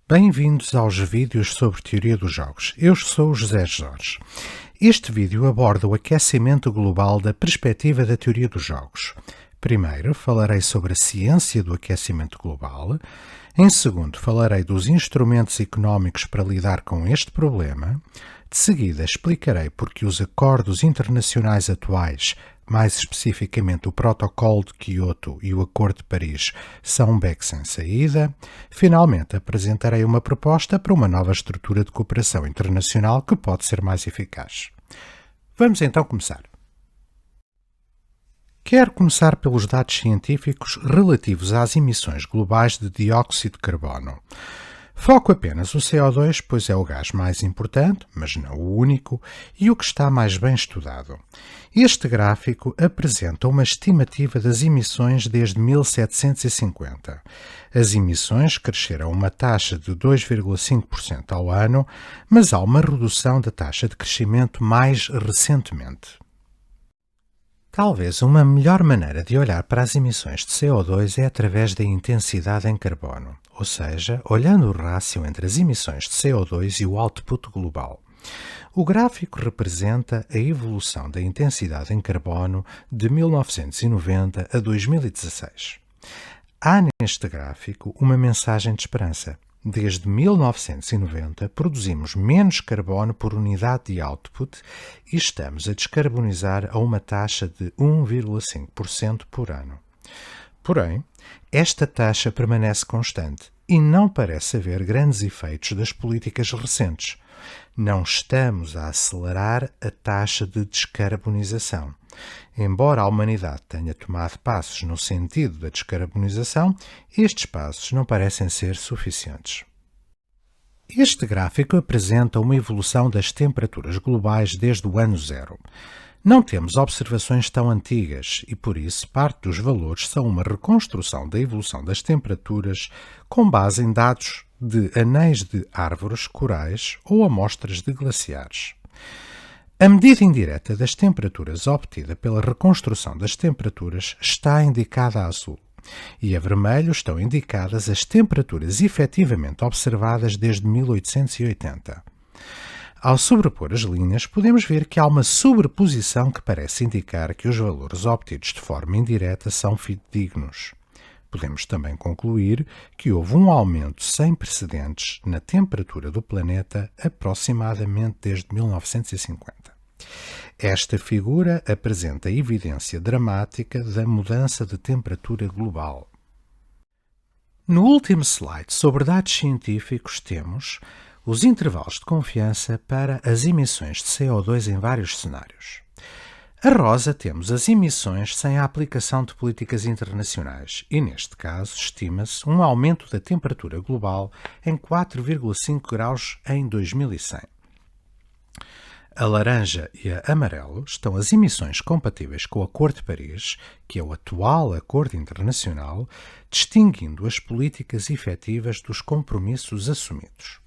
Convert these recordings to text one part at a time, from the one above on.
Bem-vindos aos vídeos sobre teoria dos jogos. Eu sou o José Jorge. Este vídeo aborda o aquecimento global da perspectiva da teoria dos jogos. Primeiro, falarei sobre a ciência do aquecimento global. Em segundo, falarei dos instrumentos económicos para lidar com este problema. De seguida, explicarei porque os acordos internacionais atuais, mais especificamente o Protocolo de Quioto e o Acordo de Paris, são um beco sem saída. Finalmente, apresentarei uma proposta para uma nova estrutura de cooperação internacional que pode ser mais eficaz. Vamos então começar. Quero começar pelos dados científicos relativos às emissões globais de dióxido de carbono. Foco apenas o CO2, pois é o gás mais importante, mas não o único, e o que está mais bem estudado. Este gráfico apresenta uma estimativa das emissões desde 1750. As emissões cresceram a uma taxa de 2,5% ao ano, mas há uma redução da taxa de crescimento mais recentemente. Talvez uma melhor maneira de olhar para as emissões de CO2 é através da intensidade em carbono, ou seja, olhando o rácio entre as emissões de CO2 e o output global. O gráfico representa a evolução da intensidade em carbono de 1990 a 2016. Há neste gráfico uma mensagem de esperança. Desde 1990, produzimos menos carbono por unidade de output e estamos a descarbonizar a uma taxa de 1,5% por ano. Porém, esta taxa permanece constante e não parece haver grandes efeitos das políticas recentes. Não estamos a acelerar a taxa de descarbonização. Embora a humanidade tenha tomado passos no sentido da descarbonização, estes passos não parecem ser suficientes. Este gráfico apresenta uma evolução das temperaturas globais desde o ano zero. Não temos observações tão antigas e, por isso, parte dos valores são uma reconstrução da evolução das temperaturas com base em dados de anéis de árvores, corais ou amostras de glaciares. A medida indireta das temperaturas obtida pela reconstrução das temperaturas está indicada a azul e a vermelho estão indicadas as temperaturas efetivamente observadas desde 1880. Ao sobrepor as linhas, podemos ver que há uma sobreposição que parece indicar que os valores obtidos de forma indireta são fidedignos. Podemos também concluir que houve um aumento sem precedentes na temperatura do planeta aproximadamente desde 1950. Esta figura apresenta a evidência dramática da mudança de temperatura global. No último slide sobre dados científicos temos os intervalos de confiança para as emissões de CO2 em vários cenários. A rosa temos as emissões sem a aplicação de políticas internacionais e, neste caso, estima-se um aumento da temperatura global em 4,5 graus em 2100. A laranja e a amarelo estão as emissões compatíveis com o Acordo de Paris, que é o atual acordo internacional, distinguindo as políticas efetivas dos compromissos assumidos.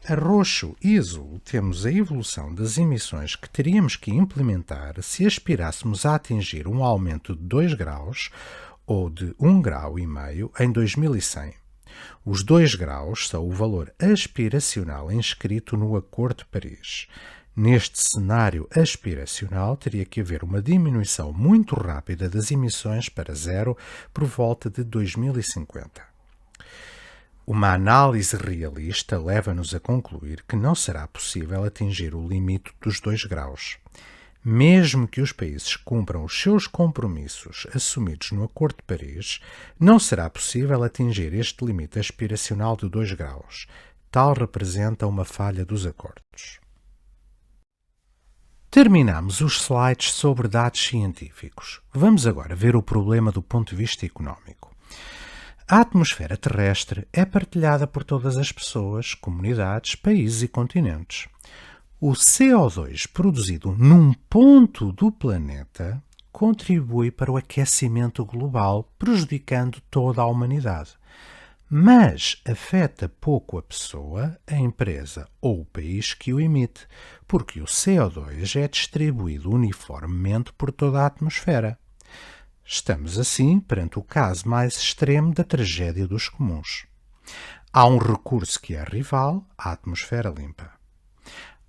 A roxo e azul temos a evolução das emissões que teríamos que implementar se aspirássemos a atingir um aumento de 2 graus ou de 1,5 grau em 2100. Os 2 graus são o valor aspiracional inscrito no Acordo de Paris. Neste cenário aspiracional, teria que haver uma diminuição muito rápida das emissões para zero por volta de 2050. Uma análise realista leva-nos a concluir que não será possível atingir o limite dos 2 graus. Mesmo que os países cumpram os seus compromissos assumidos no Acordo de Paris, não será possível atingir este limite aspiracional de 2 graus. Tal representa uma falha dos acordos. Terminamos os slides sobre dados científicos. Vamos agora ver o problema do ponto de vista económico. A atmosfera terrestre é partilhada por todas as pessoas, comunidades, países e continentes. O CO2 produzido num ponto do planeta contribui para o aquecimento global, prejudicando toda a humanidade. Mas afeta pouco a pessoa, a empresa ou o país que o emite, porque o CO2 é distribuído uniformemente por toda a atmosfera. Estamos, assim, perante o caso mais extremo da tragédia dos comuns. Há um recurso que é rival, a atmosfera limpa.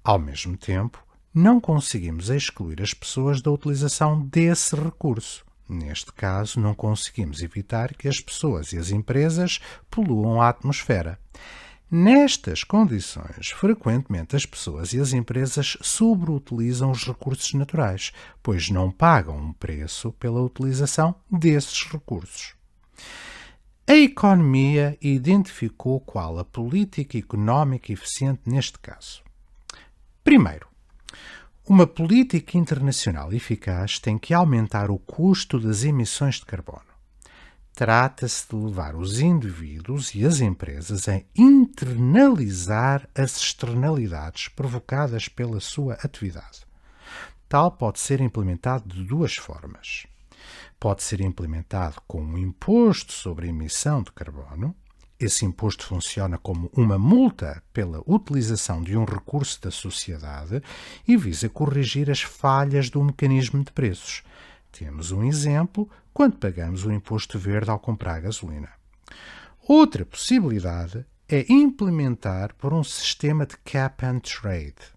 Ao mesmo tempo, não conseguimos excluir as pessoas da utilização desse recurso. Neste caso, não conseguimos evitar que as pessoas e as empresas poluam a atmosfera. Nestas condições, frequentemente as pessoas e as empresas sobreutilizam os recursos naturais, pois não pagam um preço pela utilização desses recursos. A economia identificou qual a política económica eficiente neste caso. Primeiro, uma política internacional eficaz tem que aumentar o custo das emissões de carbono. Trata-se de levar os indivíduos e as empresas a internalizar as externalidades provocadas pela sua atividade. Tal pode ser implementado de duas formas. Pode ser implementado com um imposto sobre a emissão de carbono. Esse imposto funciona como uma multa pela utilização de um recurso da sociedade e visa corrigir as falhas do mecanismo de preços. Temos um exemplo quando pagamos o imposto verde ao comprar gasolina. Outra possibilidade é implementar por um sistema de cap and trade.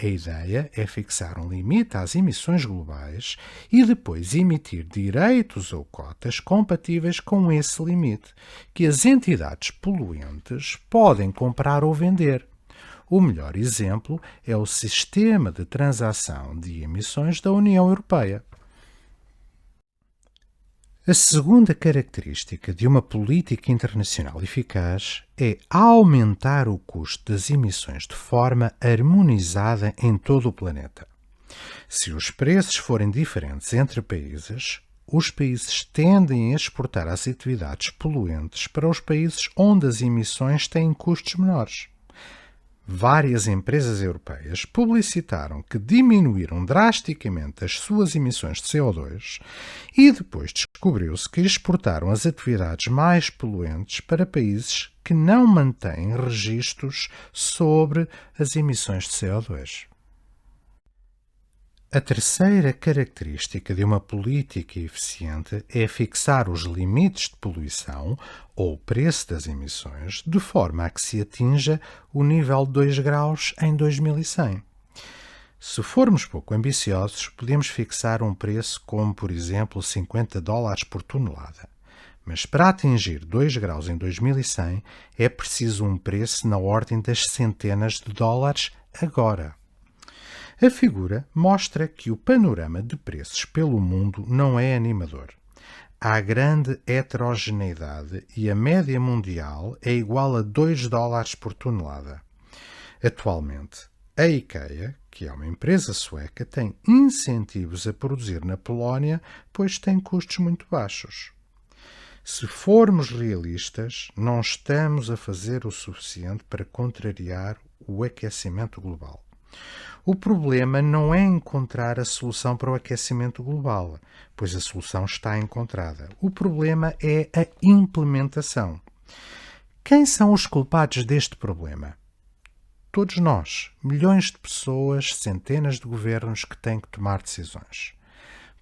A ideia é fixar um limite às emissões globais e depois emitir direitos ou cotas compatíveis com esse limite, que as entidades poluentes podem comprar ou vender. O melhor exemplo é o sistema de transação de emissões da União Europeia. A segunda característica de uma política internacional eficaz é aumentar o custo das emissões de forma harmonizada em todo o planeta. Se os preços forem diferentes entre países, os países tendem a exportar as atividades poluentes para os países onde as emissões têm custos menores. Várias empresas europeias publicitaram que diminuíram drasticamente as suas emissões de CO2 e depois descobriu-se que exportaram as atividades mais poluentes para países que não mantêm registros sobre as emissões de CO2. A terceira característica de uma política eficiente é fixar os limites de poluição ou o preço das emissões de forma a que se atinja o nível de 2 graus em 2100. Se formos pouco ambiciosos, podemos fixar um preço como, por exemplo, $50 por tonelada. Mas para atingir 2 graus em 2100 é preciso um preço na ordem das centenas de dólares agora. A figura mostra que o panorama de preços pelo mundo não é animador. Há grande heterogeneidade e a média mundial é igual a $2 por tonelada. Atualmente, a IKEA, que é uma empresa sueca, tem incentivos a produzir na Polónia, pois tem custos muito baixos. Se formos realistas, não estamos a fazer o suficiente para contrariar o aquecimento global. O problema não é encontrar a solução para o aquecimento global, pois a solução está encontrada. O problema é a implementação. Quem são os culpados deste problema? Todos nós, milhões de pessoas, centenas de governos que têm que tomar decisões.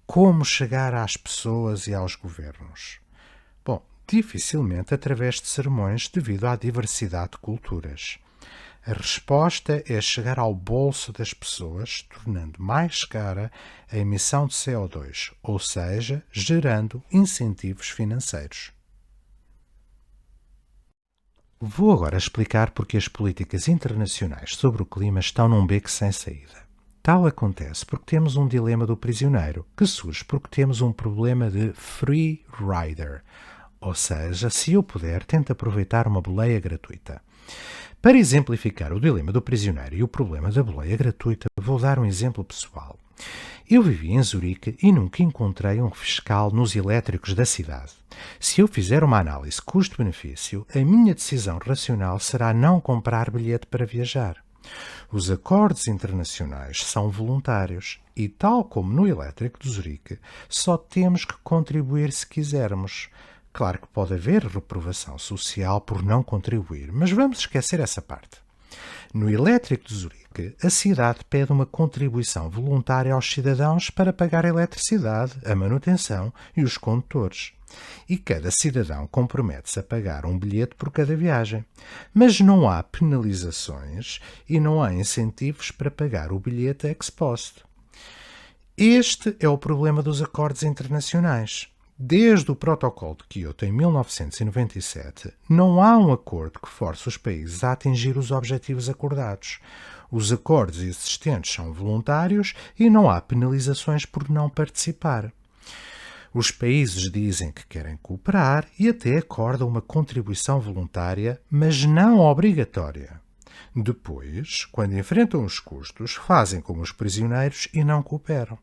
Como chegar às pessoas e aos governos? Bom, dificilmente através de sermões devido à diversidade de culturas. A resposta é chegar ao bolso das pessoas, tornando mais cara a emissão de CO2, ou seja, gerando incentivos financeiros. Vou agora explicar porque as políticas internacionais sobre o clima estão num beco sem saída. Tal acontece porque temos um dilema do prisioneiro, que surge porque temos um problema de free rider, ou seja, se eu puder, tento aproveitar uma boleia gratuita. Para exemplificar o dilema do prisioneiro e o problema da boleia gratuita, vou dar um exemplo pessoal. Eu vivi em Zurique e nunca encontrei um fiscal nos elétricos da cidade. Se eu fizer uma análise custo-benefício, a minha decisão racional será não comprar bilhete para viajar. Os acordos internacionais são voluntários e, tal como no elétrico de Zurique, só temos que contribuir se quisermos. Claro que pode haver reprovação social por não contribuir, mas vamos esquecer essa parte. No elétrico de Zurique, a cidade pede uma contribuição voluntária aos cidadãos para pagar a eletricidade, a manutenção e os condutores. E cada cidadão compromete-se a pagar um bilhete por cada viagem. Mas não há penalizações e não há incentivos para pagar o bilhete ex post. Este é o problema dos acordos internacionais. Desde o Protocolo de Quioto em 1997, não há um acordo que force os países a atingir os objetivos acordados. Os acordos existentes são voluntários e não há penalizações por não participar. Os países dizem que querem cooperar e até acordam uma contribuição voluntária, mas não obrigatória. Depois, quando enfrentam os custos, fazem como os prisioneiros e não cooperam.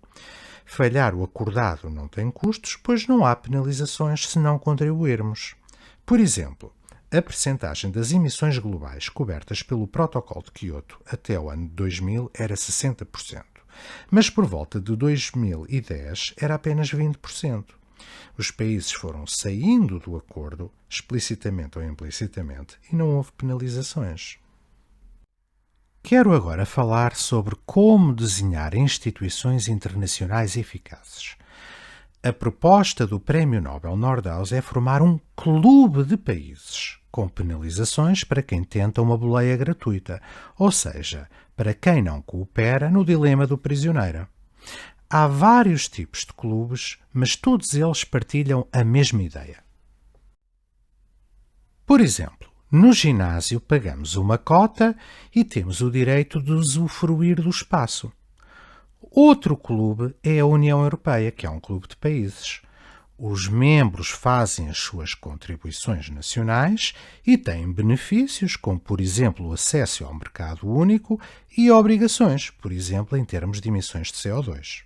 Falhar o acordado não tem custos, pois não há penalizações se não contribuirmos. Por exemplo, a percentagem das emissões globais cobertas pelo Protocolo de Quioto até o ano 2000 era 60%, mas por volta de 2010 era apenas 20%. Os países foram saindo do acordo, explicitamente ou implicitamente, e não houve penalizações. Quero agora falar sobre como desenhar instituições internacionais eficazes. A proposta do Prémio Nobel Nordhaus é formar um clube de países, com penalizações para quem tenta uma boleia gratuita, ou seja, para quem não coopera no dilema do prisioneiro. Há vários tipos de clubes, mas todos eles partilham a mesma ideia. Por exemplo, no ginásio pagamos uma cota e temos o direito de usufruir do espaço. Outro clube é a União Europeia, que é um clube de países. Os membros fazem as suas contribuições nacionais e têm benefícios, como, por exemplo, o acesso ao mercado único e obrigações, por exemplo, em termos de emissões de CO2.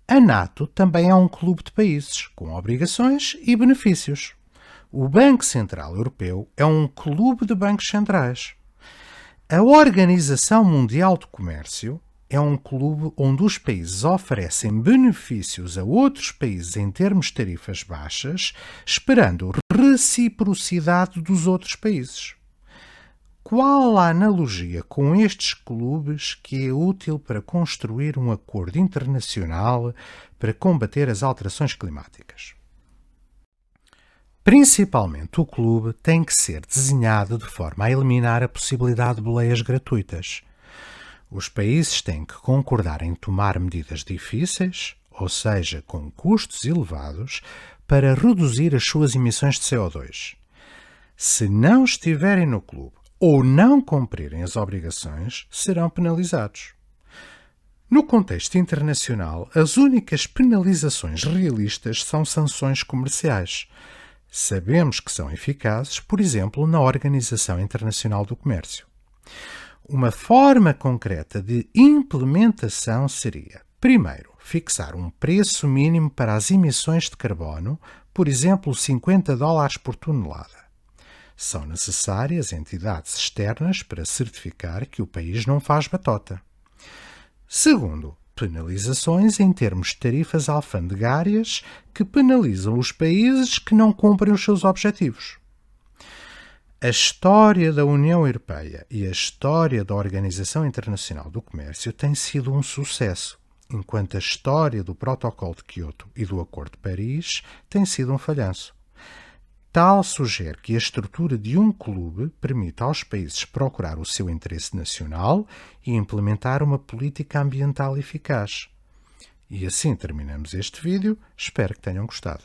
A NATO também é um clube de países, com obrigações e benefícios. O Banco Central Europeu é um clube de bancos centrais. A Organização Mundial do Comércio é um clube onde os países oferecem benefícios a outros países em termos de tarifas baixas, esperando reciprocidade dos outros países. Qual a analogia com estes clubes que é útil para construir um acordo internacional para combater as alterações climáticas? Principalmente, o clube tem que ser desenhado de forma a eliminar a possibilidade de boleias gratuitas. Os países têm que concordar em tomar medidas difíceis, ou seja, com custos elevados, para reduzir as suas emissões de CO2. Se não estiverem no clube ou não cumprirem as obrigações, serão penalizados. No contexto internacional, as únicas penalizações realistas são sanções comerciais. Sabemos que são eficazes, por exemplo, na Organização Internacional do Comércio. Uma forma concreta de implementação seria, primeiro, fixar um preço mínimo para as emissões de carbono, por exemplo, $50 por tonelada. São necessárias entidades externas para certificar que o país não faz batota. Segundo, penalizações em termos de tarifas alfandegárias que penalizam os países que não cumprem os seus objetivos. A história da União Europeia e a história da Organização Internacional do Comércio tem sido um sucesso, enquanto a história do Protocolo de Quioto e do Acordo de Paris tem sido um falhanço. Tal sugere que a estrutura de um clube permita aos países procurar o seu interesse nacional e implementar uma política ambiental eficaz. E assim terminamos este vídeo. Espero que tenham gostado.